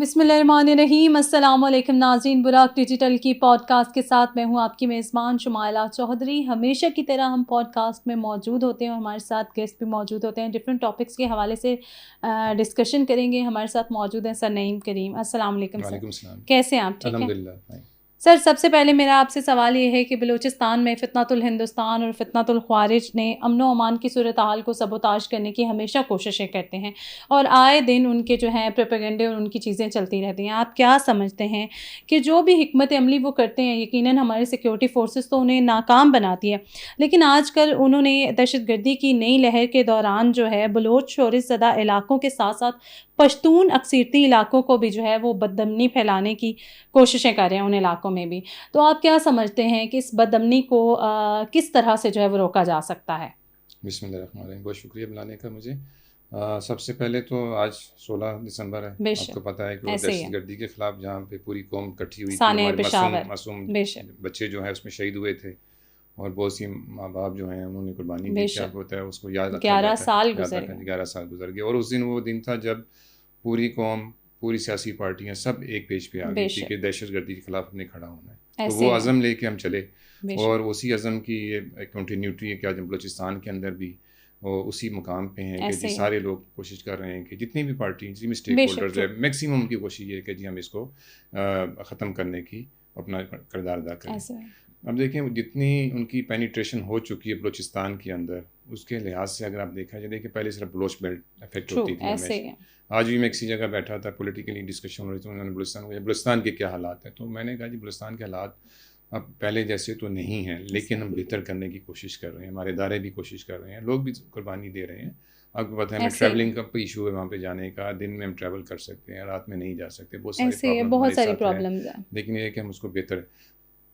بسم اللہ الرحمن الرحیم. السلام علیکم ناظرین. براق ڈیجیٹل کی پوڈ کاسٹ کے ساتھ میں ہوں آپ کی میزبان شمائلہ چودھری. ہمیشہ کی طرح ہم پوڈ کاسٹ میں موجود ہوتے ہیں اور ہمارے ساتھ گیسٹ بھی موجود ہوتے ہیں. ڈفرینٹ ٹاپکس کے حوالے سے ڈسکشن کریں گے. ہمارے ساتھ موجود ہیں سر نعیم کریم. السلام علیکم سر. وعلیکم السلام. کیسے ہیں آپ؟ ٹھیک ہیں الحمدللہ. سر. سب سے پہلے میرا آپ سے سوال یہ ہے کہ بلوچستان میں فتنۃ الہندوستان اور فتنۃ الخوارج نے امن و امان کی صورتحال کو سبوتاژ کرنے کی ہمیشہ کوششیں کرتے ہیں اور آئے دن ان کے جو ہیں پروپیگنڈے اور ان کی چیزیں چلتی رہتی ہیں. آپ کیا سمجھتے ہیں کہ جو بھی حکمت عملی وہ کرتے ہیں یقیناً ہمارے سیکیورٹی فورسز تو انہیں ناکام بناتی ہے، لیکن آج کل انہوں نے دہشت گردی کی نئی لہر کے دوران جو ہے بلوچ شورش زدہ علاقوں کے ساتھ ساتھ پشتون اکثریتی علاقوں کو بھی جو ہے وہ بدامنی پھیلانے کی کوششیں کر رہے ہیں ان علاقوں میں بھی. تو آپ کیا سمجھتے ہیں کہ اس بدامنی کو کس طرح سے جو ہے وہ روکا جا سکتا ہے؟ بسم اللہ الرحمن الرحیم. بہت شکریہ بلانے کا مجھے. سب سے پہلے تو آج 16 دسمبر ہے. آپ کو پتہ ہے کہ دہشت گردی کے خلاف جہاں پہ پوری قوم اکٹھی ہوئی تھی، ہمارے معصوم بچے جو ہیں اس میں شہید ہوئے تھے اور بہت سی ماں باپ جو ہیں انہوں نے قربانی دی. کیا ہوتا ہے اس کو یاد رکھا جاتا ہے. 11 سال گزر گئے اور اس دن وہ دن تھا جب پوری قوم، پوری سیاسی پارٹیاں سب ایک پیج پہ آ گئی تھی کہ دہشت گردی کے خلاف ہم نے کھڑا ہونا ہے. تو وہ عزم لے کے ہم چلے اور اسی عزم کی یہ کنٹینیوٹی ہے کہ آج بلوچستان کے اندر بھی اسی مقام پہ ہیں کہ جی سارے لوگ کوشش کر رہے ہیں کہ جتنی بھی پارٹی، جتنی بھی اسٹیک ہولڈرز ہیں، میکسیمم کی کوشش یہ ہے کہ جی ہم اس کو ختم کرنے کی اپنا کردار ادا کریں. اب دیکھیں جتنی ان کی پینیٹریشن ہو چکی ہے بلوچستان کے اندر، اس کے لحاظ سے اگر آپ دیکھا جائے کہ پہلے صرف بلوچ بیلٹ افیکٹ ہوتی تھی ہمیشہ. آج بھی میں کسی جگہ بیٹھا تھا، پولیٹیکلی ڈسکشن ہو رہی تھی، انہوں نے بلوچستان کے کیا حالات ہیں، تو میں نے کہا جی بلوچستان کے حالات اب پہلے جیسے تو نہیں ہیں، لیکن ہم بہتر کرنے کی کوشش کر رہے ہیں. ہمارے ادارے بھی کوشش کر رہے ہیں، لوگ بھی قربانی دے رہے ہیں. آپ کو پتہ ہے ہمیں ٹریولنگ کا ایشو ہے وہاں پہ جانے کا. دن میں ہم ٹریول کر سکتے ہیں، رات میں نہیں جا سکتے. بہت ساری پرابلمز ہیں، لیکن یہ ہے کہ ہم اس کو بہتر.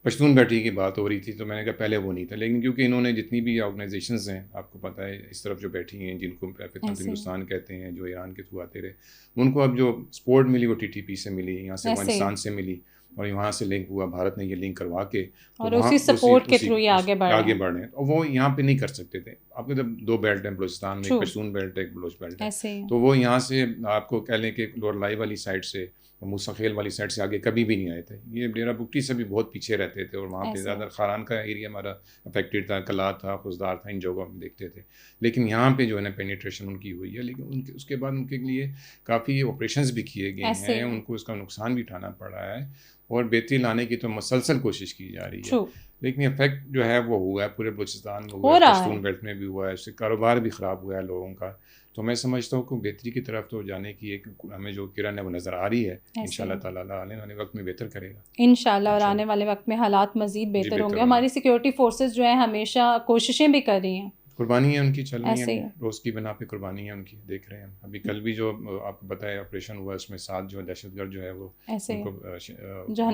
پشتون بیٹھی کی بات ہو رہی تھی تو میں نے کہا پہلے وہ نہیں تھا، لیکن کیونکہ انہوں نے جتنی بھی آرگنائزیشنز ہیں آپ کو پتہ ہے اس طرف جو بیٹھی ہیں جن کو فتنۃ ہندوستان کہتے ہیں، جو ایران کے تھرو آتے رہے، ان کو اب جو سپورٹ ملی وہ TTP سے ملی، یہاں سے افغانستان سے ملی اور وہاں سے لنک ہوا. بھارت نے یہ لنک کروا کے اور اسی سپورٹ کے تھرو یہ آگے بڑھ رہے ہیں. اور وہ یہاں پہ نہیں کر سکتے تھے. آپ کو جب 2 بیلٹ ہیں بلوچستان میں، ایک پشتون بیلٹ ہے، ایک بلوچ بیلٹ ہے، تو وہ یہاں سے آپ کو کہہ لیں کہ لوور لائی والی سائڈ سے، موسیٰ خیل والی سائڈ سے آگے کبھی بھی نہیں آئے تھے. یہ ڈیرہ بگٹی سے بھی بہت پیچھے رہتے تھے اور وہاں پہ زیادہ خاران کا ایریا ہمارا افیکٹڈ تھا، کلا تھا، خزدار تھا، ان جگہوں میں دیکھتے تھے. لیکن یہاں پہ جو ہے نا پینیٹریشن ان کی ہوئی ہے، لیکن اس کے بعد ان کے لیے کافی آپریشنز بھی کیے گئے ہیں. ان کو اس کا نقصان بھی اٹھانا پڑ رہا ہے اور بہتری لانے کی تو مسلسل کوشش کی جا رہی ہے. لیکن افیکٹ جو ہے وہ ہوا ہے پورے بلوچستان میں ہوا ہے، پشتون بیلٹ میں بھی ہوا ہے، اس سے کاروبار بھی خراب ہوا ہے لوگوں کا. تو میں سمجھتا ہوں کہ بہتری کی طرف تو جانے کی ایک ہمیں جو کرن ہے وہ نظر آ رہی ہے. انشاءاللہ تعالیٰ آنے والے وقت میں بہتر کرے گا انشاءاللہ، اور آنے والے وقت میں حالات مزید بہتر ہوں گے. ہماری سیکیورٹی فورسز جو ہیں ہمیشہ کوششیں بھی کر رہی ہیں، قربانیاں ان کی چل رہی ہیں، روز کی بنا پہ قربانیاں ان کی دیکھ رہے ہیں. ابھی کل بھی جو آپ کو بتایا آپریشن ہوا، اس میں 7 جو دہشت گرد جو ہے وہ ان کو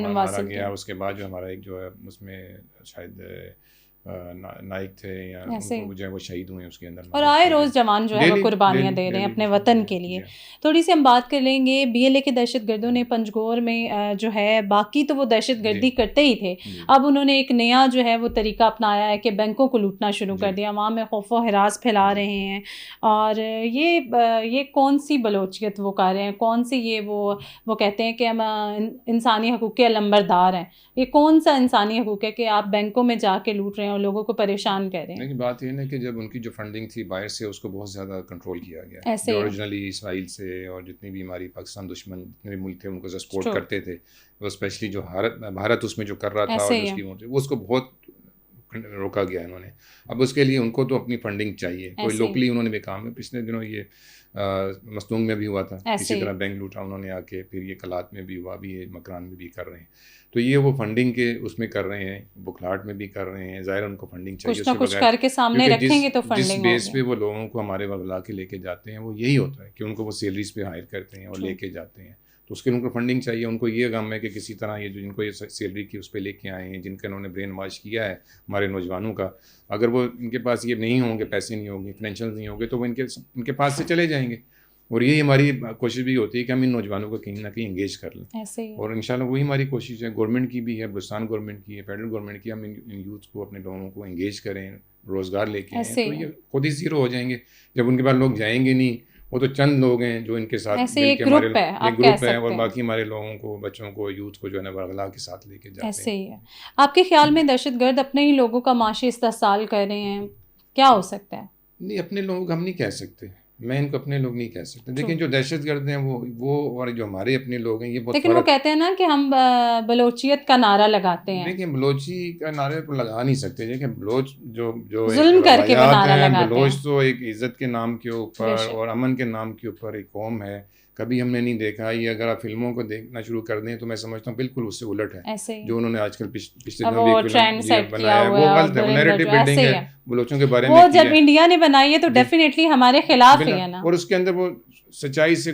مارا گیا. اس کے بعد جو ہمارا ایک جو ہے اس میں شاید نائک تھے یا ان کو جو ہے وہ شہید ہوئے اس کے اندر. اور آئے روز جوان جو ہے وہ قربانیاں دے رہے ہیں اپنے وطن کے لیے. تھوڑی سی ہم بات کر لیں گے BLA کے دہشت گردوں نے پنجگور میں جو ہے، باقی تو وہ دہشت گردی کرتے ہی تھے، اب انہوں نے ایک نیا جو ہے وہ طریقہ اپنایا ہے کہ بینکوں کو لوٹنا شروع کر دیا، عوام میں خوف و ہراس پھیلا رہے ہیں. اور یہ کون سی بلوچیت وہ کر رہے ہیں، کون سی یہ وہ کہتے ہیں کہ ہم انسانی حقوق کے علمبردار ہیں. یہ کون سا انسانی حقوق ہے کہ آپ بینکوں میں جا کے لوٹ رہے ہیں اور لوگوں کو پریشان کر رہے ہیں؟ لیکن بات یہ ہے کہ جب ان کی جو فنڈنگ تھی باہر سے، اس کو بہت زیادہ کنٹرول کیا گیا. جو اوریجنلی اسرائیل سے اور جتنی بھی ہماری پاکستان دشمن جتنے بھی ملک تھے ان کو سپورٹ کرتے تھے، وہ اسپیشلی جو بھارت اس میں جو کر رہا تھا اور اس کو بہت روکا گیا انہوں نے. اب اس کے لیے ان کو تو اپنی فنڈنگ چاہیے. کوئی لوکلی انہوں نے بھی کام ہے. پچھلے دنوں یہ مستونگ میں بھی ہوا تھا، اسی طرح بینک لوٹا انہوں نے آ کے، پھر یہ کلات میں بھی ہوا، بھی یہ مکران میں بھی کر رہے ہیں. تو یہ وہ فنڈنگ کے اس میں کر رہے ہیں، بکھلاٹ میں بھی کر رہے ہیں. ظاہر ان کو فنڈنگ چاہیے، کچھ نہ کچھ کر کے سامنے رکھیں گے تو فنڈنگ جس بیس پہ وہ لوگوں کو ہمارے بلا کے لے کے جاتے ہیں وہ یہی ہوتا ہے کہ ان کو وہ سیلریز پہ ہائر کرتے ہیں اور لے کے جاتے ہیں. تو اس کے ان کو فنڈنگ چاہیے. ان کو یہ غم ہے کہ کسی طرح یہ جو جن کو یہ سیلری کی اس پہ لے کے آئے ہیں، جن کا انہوں نے برین واش کیا ہے ہمارے نوجوانوں کا، اگر وہ ان کے پاس یہ نہیں ہوں گے، پیسے نہیں ہوں گے، فائنینشیل نہیں ہوں گے، تو وہ ان کے پاس سے چلے جائیں گے. اور یہی ہماری کوشش بھی ہوتی ہے کہ ہم ان نوجوانوں کو کہیں نہ کہیں انگیج کر لیں. اور انشاءاللہ وہی ہماری کوشش ہے، گورنمنٹ کی بھی ہے، بلوچستان گورنمنٹ کی ہے، فیڈرل گورنمنٹ کی. ہم ان یوتھ کو، اپنے لوگوں کو انگیج کریں، روزگار لے کے آئیں، تو یہ خود ہی زیرو ہو جائیں گے. جب ان کے پاس لوگ جائیں گے نہیں وہ تو چند لوگ ہیں جو ان کے ساتھ ایک گروپ ہے اور باقی ہمارے لوگوں کو, بچوں کو, یوتھ کو جو ہے نا برغلا کے ساتھ لے کے جاتے ہیں. ایسے ہی ہے. آپ کے خیال میں دہشت گرد اپنے ہی لوگوں کا معاشی استحصال کر رہے ہیں, کیا ہو سکتا ہے؟ نہیں, اپنے لوگوں کو ہم نہیں کہہ سکتے, میں ان کو اپنے لوگ نہیں کہہ سکتے, لیکن جو دہشت گرد ہیں وہ اور جو ہمارے اپنے لوگ ہیں یہ بہت. لیکن وہ کہتے ہیں نا کہ ہم بلوچیت کا نعرہ لگاتے ہیں. دیکھیں بلوچی کا نعرہ تو لگا نہیں سکتے. دیکھیں بلوچ جو ظلم کر کے نعرہ لگاتے ہیں. بلوچ تو ایک عزت کے نام کے اوپر اور امن کے نام کے اوپر ایک قوم ہے. کبھی ہم نے نہیں دیکھا. یہ اگر آپ فلموں کو دیکھنا شروع کر دیں تو میں سمجھتا ہوں بالکل اس سے الٹ ہے جو انہوں نے آج کل پچھلے دنوں بھی فلم بنایا ہے. وہ غلط ہے, وہ نیریٹو بلڈنگ ہے بلوچوں کے بارے میں. وہ جب انڈیا نے بنائی ہے تو ڈیفینیٹلی ہمارے خلاف ہی ہے نا. اور اس کے اندر وہ سچائی سے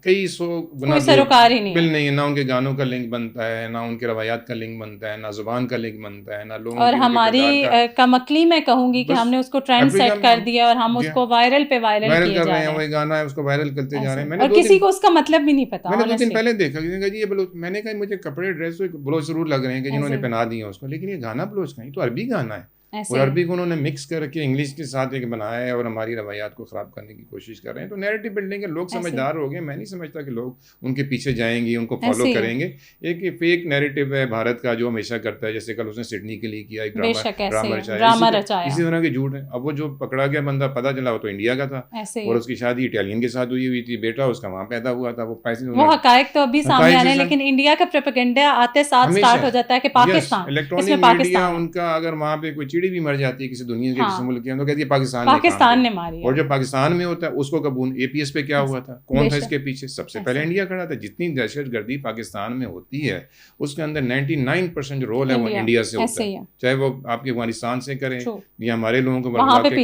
کئی سو گنا سروکار ہی نہیں بل نہیں ہے. نہ ان کے گانوں کا لنک بنتا ہے, نہ ان کے روایات کا لنک بنتا ہے, نہ زبان کا لنک بنتا ہے, نہ لوگوں اور ہماری کمکلی میں کہوں گی کہ ہم نے اس کو ٹرینڈ سیٹ کر دیا اور ہم اس کو وائرل کیے کر رہے ہیں. وہی گانا ہے اس کو وائرل کرتے جا رہے ہیں. اور کسی کو اس کا مطلب بھی نہیں پتا. میں نے 2 دن پہلے دیکھا جی یہ بلوچ. میں نے کہا مجھے کپڑے ڈریس بلوچ ضرور لگ رہے ہیں کہ جنہوں نے پہنا دیے اس کو, لیکن یہ گانا بلوچ کا ہی تو عربی گانا ہے. اور عربی کو انہوں نے مکس کر کے انگلش کے ساتھ ایک بنایا ہے اور ہماری روایات کو خراب کرنے کی کوشش کر رہے ہیں. تو نیریٹو بلڈنگ ہے. لوگ سمجھدار ہو گئے. میں نہیں سمجھتا کہ لوگ ان کے پیچھے جائیں گے, ان کو فالو کریں گے. ایک فیک نیریٹو ہے بھارت کا جو ہمیشہ کرتا ہے. جیسے کل اس نے سڈنی کے لیے کیا, ایک ڈرامہ رچایا. اسی طرح کے جھوٹ ہیں. اب وہ جو پکڑا گیا بندہ پتہ چلا وہ تو انڈیا کا تھا اور اس کی شادی اٹیلین کے ساتھ ہوئی تھی. بیٹا اس کا وہاں پیدا ہوا تھا. وہ حقائق تو ابھی سامنے آ رہے ہیں, لیکن انڈیا کا پروپیگنڈا آتے ساتھ سٹارٹ ہو جاتا ہے کہ پاکستان, الیکٹرانک میڈیا ان کا اگر وہاں پہ کوئی چڑی بھی مر جاتی ہے کسی دنیا کے کسی ملک کے تو کہتی ہے پاکستان نے ماری. اور جو پاکستان میں ہوتا ہے اس کو قبول. اے پی ایس پہ کیا ہوا تھا, کون تھا اس کے پیچھے؟ سب سے پہلے انڈیا کھڑا تھا. جتنی دہشت گردی پاکستان میں ہوتی ہے اس کے اندر 99% جو رول ہے وہ انڈیا سے ہوتا ہے, چاہے وہ آپ کے افغانستان سے کریں یا ہمارے لوگوں کو برباد کے کریں,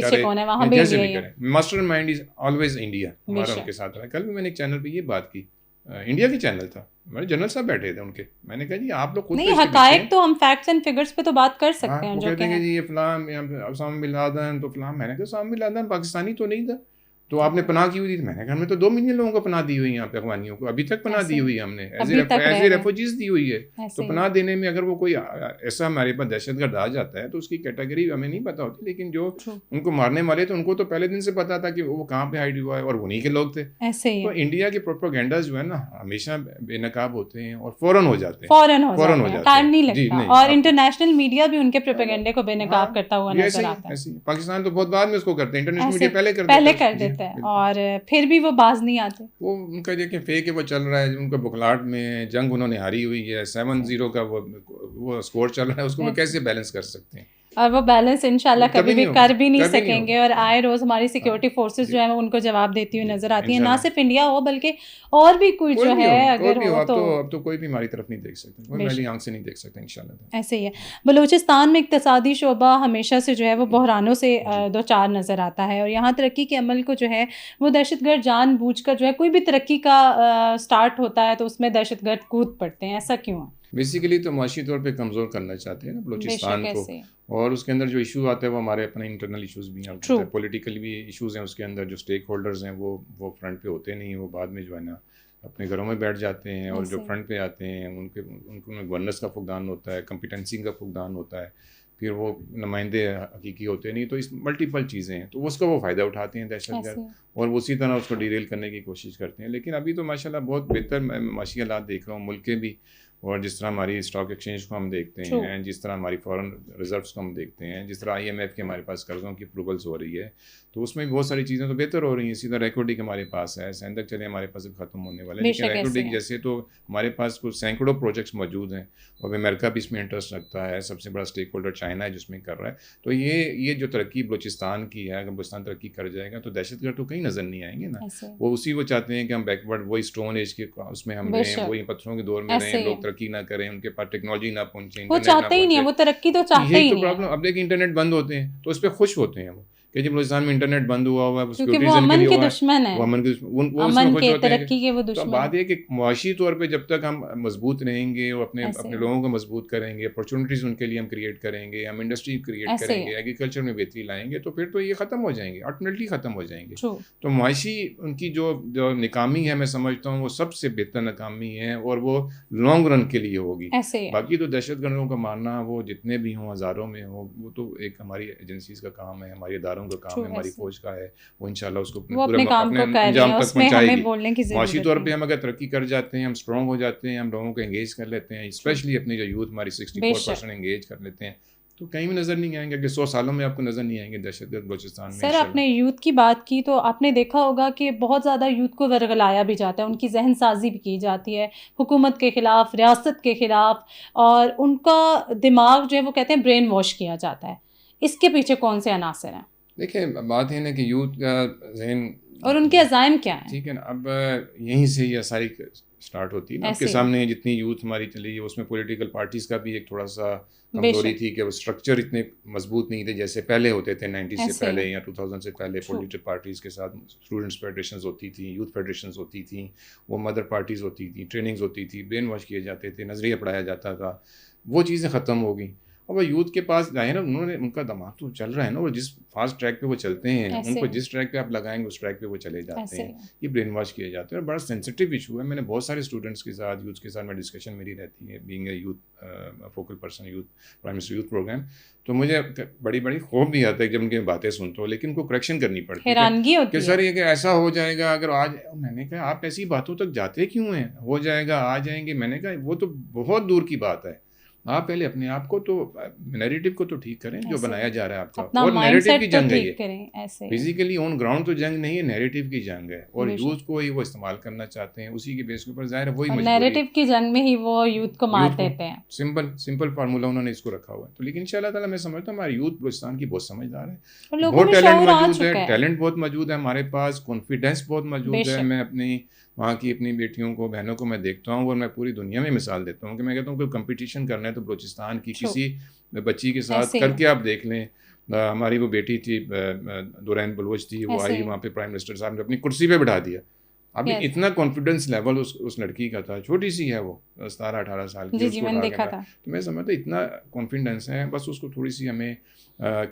جیسے بھی کریں. Master mind is always India. ہمارا ان کے ساتھ رہا. کل بھی میں نے ایک چینل پہ یہ بات کی, انڈیا کی چینل تھا, ہمارے جنرل صاحب بیٹھے تھے ان کے. میں نے کہا جی آپ لوگ خود نہیں, حقائق تو ہم فیکٹس اینڈ فگرز پہ تو بات کر سکتے ہیں. جو کہتے ہیں کہ جی یہ فلاں اسامہ بن لادن تو فلاں. میں نے کہا اسامہ بن لادن پاکستانی تو نہیں تھا, تو آپ نے پناہ کی ہوئی تھی. میں نے کہا ہمیں تو 2 ملین لوگوں کو پناہ دی ہوئی ہے یہاں پہ, افغانیوں کو ابھی تک پناہ دی ہوئی ہے ہم نے, ایز اے ریفوجیز دی ہوئی ہے. تو پناہ دینے میں اگر وہ کوئی ایسا ہمارے پاس دہشت گرد آ جاتا ہے تو اس کی کیٹیگری ہمیں نہیں پتا ہوتی, لیکن جو ان کو مارنے والے تھے ان کو تو پہلے دن سے پتا تھا کہ وہ کہاں پہ ہائیڈ ہوا ہے اور انہیں کے لوگ تھے. تو انڈیا کے پروپیگنڈا جو ہے نا ہمیشہ بے نقاب ہوتے ہیں اور فوراً ہو جاتے ہیں, ٹائم نہیں لگتا. اور انٹرنیشنل میڈیا بھی ان کے پروپیگنڈے کو بے نقاب کرتا ہوا نظر آتا ہے. پاکستان تو بہت بعد میں اس کو کرتے ہیں, انٹرنیشنل میڈیا پہلے کر دیتا ہے اور پھر بھی وہ باز نہیں آتے. وہ ان کا دیکھیں فیک ہے, وہ چل رہا ہے. ان کا بخلاٹ میں جنگ انہوں نے ہاری ہوئی ہے, 7-0 کا وہ اسکور چل رہا ہے. اس کو وہ کیسے بیلنس کر سکتے ہیں؟ اور وہ بیلنس انشاءاللہ کبھی بھی کر بھی نہیں سکیں گے. اور آئے روز ہماری سیکورٹی فورسز جو ہیں ان کو جواب دیتی ہوئی نظر آتی ہیں, نہ صرف انڈیا ہو بلکہ اور بھی کوئی جو ہے اگر ہو تو. اب تو کوئی بھی ہماری طرف نہیں دیکھ سکتا, کوئی میری آنکھ سے نہیں دیکھ سکتا انشاءاللہ. ایسے ہی ہے. بلوچستان میں اقتصادی شعبہ ہمیشہ سے جو ہے وہ بحرانوں سے دو چار نظر آتا ہے, اور یہاں ترقی کے عمل کو جو ہے وہ دہشت گرد جان بوجھ کر جو ہے, کوئی بھی ترقی کا سٹارٹ ہوتا ہے تو اس میں دہشت گرد کود پڑتے ہیں. ایسا کیوں ہے؟ بیسیکلی تو معاشی طور پہ کمزور کرنا چاہتے ہیں نا بلوچستان کو, اور اس کے اندر جو ایشو آتے ہیں وہ ہمارے اپنے انٹرنل ایشوز بھی ہیں, پولیٹیکل بھی ایشوز ہیں اس کے اندر. جو اسٹیک ہولڈرز ہیں وہ فرنٹ پہ ہوتے نہیں, وہ بعد میں جو ہے نا اپنے گھروں میں بیٹھ جاتے ہیں, اور جو فرنٹ پہ آتے ہیں ان کو گورننس کا فقدان ہوتا ہے, کمپیٹنسی کا فقدان ہوتا ہے, پھر وہ نمائندے حقیقی ہوتے نہیں. تو اس ملٹیپل چیزیں ہیں, تو اس کا وہ فائدہ اٹھاتے ہیں دہشت گرد, اور اسی طرح اس کو ڈیریل کرنے کی کوشش کرتے ہیں. لیکن ابھی تو ماشاءاللہ بہت بہتر معاشی حالات دیکھ رہا ہوں ملک کے بھی, اور جس طرح ہماری اسٹاک ایکسچینج کو ہم دیکھتے ہیں, جس طرح ہماری فارن ریزروس کو ہم دیکھتے ہیں, جس طرح IMF کے ہمارے پاس قرضوں کی اپروولس ہو رہی ہے, تو اس میں بھی بہت ساری چیزیں تو بہتر ہو رہی ہیں. اسی طرح ریکوڈک ہمارے پاس ہے, سیندک چلے ہمارے پاس ختم ہونے والے ہیں, لیکن ریکوڈک جیسے تو ہمارے پاس کچھ سینکڑوں پروجیکٹس موجود ہیں, اور امریکہ بھی اس میں انٹرسٹ رکھتا ہے. سب سے بڑا اسٹیک ہولڈر چائنا ہے جس میں کر رہا ہے. تو یہ جو ترقی بلوچستان کی ہے, اگر بلوچستان ترقی کر جائے گا تو دہشت گرد تو کہیں نظر نہیں آئیں گے نا. وہ چاہتے ہیں کہ ہم بیکورڈ وہی اسٹون ایج کے اس میں ہم رہیں, وہی پتھروں کے دور میں رہیں, لوگ ترقی نہ کریں, ان کے پاس ٹیکنالوجی نہ پہنچے, وہ چاہتے ہی نہیں, وہ ترقی تو چاہتے ہی نہیں. پرابلم اب دیکھیں انٹرنیٹ بند ہوتے ہیں تو اس پہ خوش ہوتے ہیں وہ کہ جب بلوچستان میں انٹرنیٹ بند ہوا ہوا ہے, کیونکہ وہ امن کے دشمن ہیں, وہ امن کے ترقی کے وہ دشمن. تو بات یہ کہ معاشی طور پہ جب تک ہم مضبوط رہیں گے اور اپنے لوگوں کو مضبوط کریں گے, اپرچونیٹیز ان کے لیے ہم کریٹ کریں گے, ہم انڈسٹری کریٹ کریں گے, ایگریکلچر میں بہتری لائیں گے, تو پھر تو یہ ختم ہو جائیں گے, الٹیمیٹلی ختم ہو جائیں گے. تو معاشی ان کی جو ناکامی ہے میں سمجھتا ہوں وہ سب سے بہتر ناکامی ہے, اور وہ لانگ رن کے لیے ہوگی. باقی تو دہشت گردوں کا مارنا وہ جتنے بھی ہوں, ہزاروں میں ہوں, وہ تو ایک ہماری ایجنسیز کا کام ہے, ہماری اداروں اداروں کا کام ہے, ہماری فوج کا ہے, وہ انشاءاللہ اس کو اپنے کام کو انجام تک پہنچائے گی. معاشی طور پہ ہم اگر ترقی کر جاتے ہیں, ہم اسٹرانگ ہو جاتے ہیں, ہم لوگوں کو انگیج کر لیتے ہیں, اسپیشلی اپنی جو یوتھ ہماری 64% انگیج کر لیتے ہیں, تو کہیں بھی نظر نہیں آئیں گے. کہ 100 سالوں میں آپ کو نظر نہیں آئیں گے دہشت گرد بلوچستان میں. سر آپ نے یوتھ کی بات کی تو آپ نے دیکھا ہوگا کہ بہت زیادہ یوتھ کو ورگلایا بھی جاتا ہے, ان کی ذہن سازی بھی کی جاتی ہے حکومت کے خلاف, ریاست کے خلاف, اور ان کا دماغ جو ہے وہ کہتے ہیں برین واش کیا جاتا ہے. اس کے پیچھے کون سے عناصر ہیں؟ دیکھیں بات یہ نا کہ یوتھ کا ذہن اور ان کے عزائم کیا ہیں. ٹھیک ہے نا, اب یہیں سے یہ ساری اسٹارٹ ہوتی ہے نا. آپ کے سامنے جتنی یوتھ ہماری چلی ہے اس میں پولیٹیکل پارٹیز کا بھی ایک تھوڑا سا کمزوری تھی کہ وہ اسٹرکچر اتنے مضبوط نہیں تھے جیسے پہلے ہوتے تھے 90 سے پہلے یا 2000 سے پہلے. پولیٹیکل پارٹیز کے ساتھ اسٹوڈنٹس فیڈریشنز ہوتی تھیں, یوتھ فیڈریشنز ہوتی تھیں, وہ مدر پارٹیز ہوتی تھیں, ٹریننگز ہوتی تھی, برین واش کیے جاتے تھے, نظریہ پڑھایا جاتا تھا. وہ چیزیں ختم ہو گئیں. اور وہ یوتھ کے پاس جائیں نا, انہوں نے ان کا دماغ تو چل رہا ہے نا, وہ جس فاسٹ ٹریک پہ وہ چلتے ہیں ان کو جس ٹریک پہ آپ لگائیں گے اس ٹریک پہ وہ چلے جاتے ہیں. یہ برین واش کیے جاتے ہیں اور بڑا سینسٹیو ایشو ہے. میں نے بہت سارے اسٹوڈنٹس کے ساتھ, یوتھ کے ساتھ میں ڈسکشن میری رہتی ہے, being a youth focal person youth prime minister youth programme. تو مجھے بڑی خوف بھی آتا ہے جب ان کی باتیں سنتا ہوں, لیکن ان کو کریکشن کرنی پڑتی ہے کہ سر یہ کہ ایسا ہو جائے گا اگر آج. میں نے کہا آپ ایسی باتوں تک جاتے کیوں ہیں, ہو جائے گا آ جائیں گے. میں نے کہا وہ تو بہت دور کی بات ہے. آپ پہلے اپنے آپ کو تو نیریٹو کو تو ٹھیک کریں جو بنایا جا رہا ہے آپ کا, اور نیریٹو کی جنگ ہے یہ, فزیکلی آن گراؤنڈ تو جنگ نہیں ہے, نیریٹو کی جنگ ہے. اور یوتھ کو ہی وہ استعمال کرنا چاہتے ہیں, اسی کے بیس کے اوپر ظاہر ہے وہی نیریٹو کی جنگ میں ہی وہ یوتھ کو مار دیتے ہیں. سمپل فارمولا انہوں نے اس کو رکھا ہوا ہے. تو لیکن انشاءاللہ تعالیٰ میں سمجھتا ہوں ہمارے یوتھ بلوچستان کی بہت سمجھدار ہے, بہت ٹیلنٹ موجود ہے, ٹیلنٹ بہت موجود ہے ہمارے پاس, کانفیڈینس بہت موجود ہے. میں اپنی وہاں کی اپنی بیٹیوں کو بہنوں کو میں دیکھتا ہوں اور میں پوری دنیا میں مثال دیتا ہوں کہ میں کہتا ہوں کوئی کمپٹیشن کرنا ہے تو بلوچستان کی کسی بچی کے ساتھ کر کے آپ دیکھ لیں. ہماری وہ بیٹی تھی دورین بلوچ تھی, وہ آئی وہاں پہ پرائم منسٹر صاحب نے اپنی کرسی پہ بٹھا دیا. ابھی اتنا کانفیڈنس لیول اس لڑکی کا تھا, چھوٹی سی ہے وہ 17-18 سال کی. تو میں سمجھتا اتنا کانفیڈنس ہے, بس اس کو تھوڑی سی ہمیں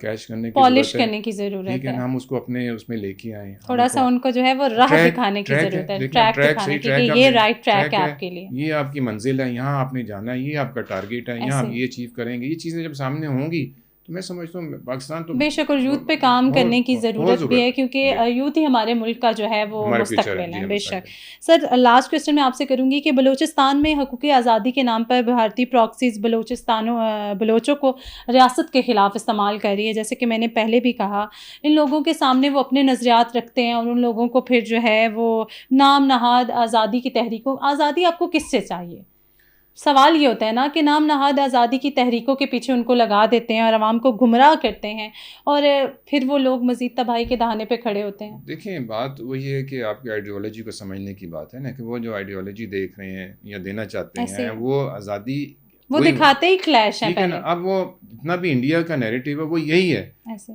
کیچ کرنے کی پالش کرنے کی ضرورت ہے. ٹھیک ہے, ہم اس کو اپنے اس میں لے کے آئیں, تھوڑا سا ان کو جو ہے وہ راہ دکھانے کی ضرورت ہے, ٹریک دکھانے کی کہ یہ رائٹ ٹریک ہے آپ کے لیے, یہ آپ کی منزل ہے, یہاں آپ نے جانا ہے, یہ آپ کا ٹارگیٹ ہے, یہاں آپ یہ اچیو کریں گے. یہ چیزیں جب سامنے ہوں گی تو میں سمجھتا ہوں پاکستان تو بے شک, اور یوتھ پہ کام کرنے کی ضرورت بھی ہے کیونکہ یوتھ ہی ہمارے ملک کا جو ہے وہ مستقبل ہے. بے شک. سر لاسٹ کویسچن میں آپ سے کروں گی کہ بلوچستان میں حقوق آزادی کے نام پر بھارتی پراکسیز بلوچوں کو ریاست کے خلاف استعمال کر رہی ہے. جیسے کہ میں نے پہلے بھی کہا, ان لوگوں کے سامنے وہ اپنے نظریات رکھتے ہیں اور ان لوگوں کو پھر جو ہے وہ نام نہاد آزادی کی تحریکوں, آزادی آپ کو کس سے چاہیے؟ سوال یہ ہوتا ہے نا کہ نام نہاد آزادی کی تحریکوں کے پیچھے ان کو لگا دیتے ہیں اور عوام کو گمراہ کرتے ہیں, اور پھر وہ لوگ مزید تباہی کے دہانے پہ کھڑے ہوتے ہیں. دیکھیں بات وہی ہے کہ آپ کی آئیڈیالوجی کو سمجھنے کی بات ہے نا, کہ وہ جو آئیڈیالوجی دیکھ رہے ہیں یا دینا چاہتے ہیں وہ آزادی وہ دکھاتے ہی کلیش ہے. ٹھیک ہے نا, اب وہ جتنا بھی انڈیا کا نیریٹو ہے وہ یہی ہے.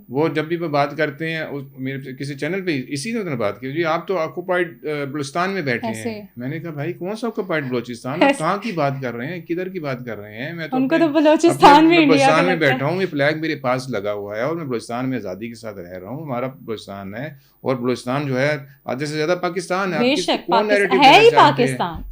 وہ جب بھی وہ بات کرتے ہیں, میرے کسی چینل پہ اسی طرح بات کی, جی آپ تو آکوپائڈ بلوچستان میں بیٹھے ہیں. میں نے کہا بھائی کون سا آکوپائڈ بلوچستان, آپ کہاں کی بات کر رہے ہیں, کدھر کی بات کر رہے ہیں؟ میں تو بلوچستان میں بیٹھا ہوں, یہ فلیگ میرے پاس لگا ہوا ہے اور میں بلوچستان میں آزادی کے ساتھ رہ رہا ہوں. ہمارا بلوچستان ہے اور بلوچستان جو ہے آدھے سے زیادہ پاکستان ہے.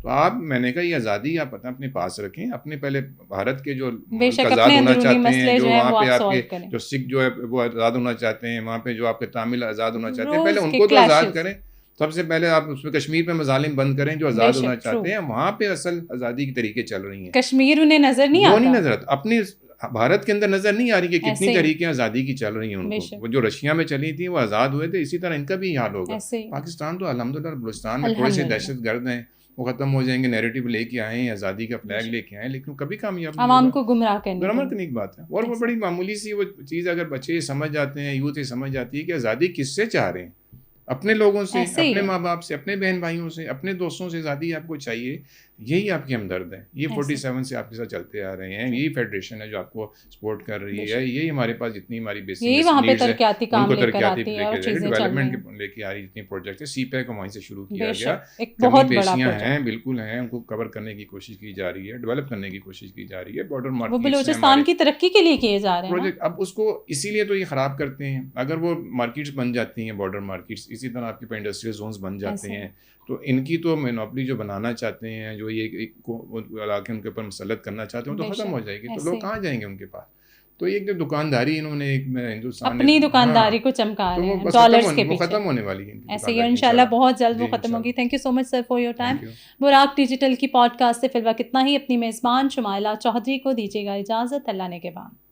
تو آپ, میں نے کہا یہ آزادی آپ اپنے پاس رکھیں, اپنے پہلے بھارت کے جو آزاد ہونا چاہتے ہیں, جو وہاں پہ آپ کے جو سکھ جو ہے وہ آزاد ہونا چاہتے ہیں, وہاں پہ جو آپ کے تامل آزاد ہونا چاہتے ہیں, پہلے ان کو تو آزاد کریں. سب سے پہلے آپ اس میں کشمیر پہ مظالم بند کریں جو آزاد ہونا چاہتے ہیں. وہاں پہ اصل آزادی کے طریقے چل رہی ہیں. کشمیر انہیں نظر نہیں آتا, وہ نہیں نظر آتا, اپنے بھارت کے اندر نظر نہیں آ رہی کہ کتنی طریقے آزادی کی چل رہی ہیں ان کو. وہ جو رشیا میں چلی تھی وہ آزاد ہوئے تھے, اسی طرح ان کا بھی حال ہوگا. پاکستان تو الحمدللہ بلوچستان میں تھوڑے سے دہشت گرد ہیں, وہ ختم ہو جائیں گے, نیریٹو لے کے آئیں, آزادی کا فلیگ لے کے آئیں, لیکن کبھی کامیاب عوام کو گمراہ کرنے کی بات ہے. اور وہ بڑی معمولی سی وہ چیز اگر بچے سمجھ جاتے ہیں, یوتھ سمجھ جاتی ہے کہ آزادی کس سے چاہ رہے ہیں, اپنے لوگوں سے, اپنے ماں باپ سے, اپنے بہن بھائیوں سے, اپنے دوستوں سے آزادی آپ کو چاہیے. یہی آپ کی ہمدرد ہے. یہ 47 سے آپ کے ساتھ چلتے آ رہے ہیں. یہی فیڈریشن ہے جو آپ کو سپورٹ کر رہی ہے. یہی ہمارے پاس جتنی ہماری بیسک نیڈز ہے ان کو ترقیاتی ڈیولپمنٹ لے کے آ رہی جتنی پروجیکٹ ہے. سی پیک وہیں سے شروع کیا گیا. کمی بیشیاں ہیں بالکل ہیں, ان کو کور کرنے کی کوشش کی جا رہی ہے, ڈیولپ کرنے کی کوشش کی جا رہی ہے. بارڈر مارکیٹ بلوچستان کی ترقی کے لیے کیے جا رہے ہیں پروجیکٹ. اب اس کو اسی لیے تو یہ خراب کرتے ہیں. اگر وہ مارکیٹس بن جاتی ہیں, بارڈر مارکیٹس, اسی طرح آپ کے انڈسٹریل زونز بن جاتے ہیں, تو ان کی تو مینوپلی جو بنانا چاہتے ہیں, جو یہ علاقے ان کے اوپر مسلط کرنا چاہتے ہیں, تو ختم ہو جائے گی. تو لوگ کہاں جائیں گے ان کے پاس؟ تو ایک جو دکانداری انہوں نے ایک ہندوستان اپنی دکانداری کو چمکا رہے ہیں ڈالرز کے پیچھے، ختم ہونے والی ہے ایسے ہی انشاءاللہ بہت جلد وہ ختم ہوگی. Thank you so much sir for your time. Buraq digital کی پوڈ کاسٹ سے فی الوقت اتنا ہی. اپنی میزبان شمائلہ چودھری کو دیجیے گا اجازت. اللہ نے کے بعد.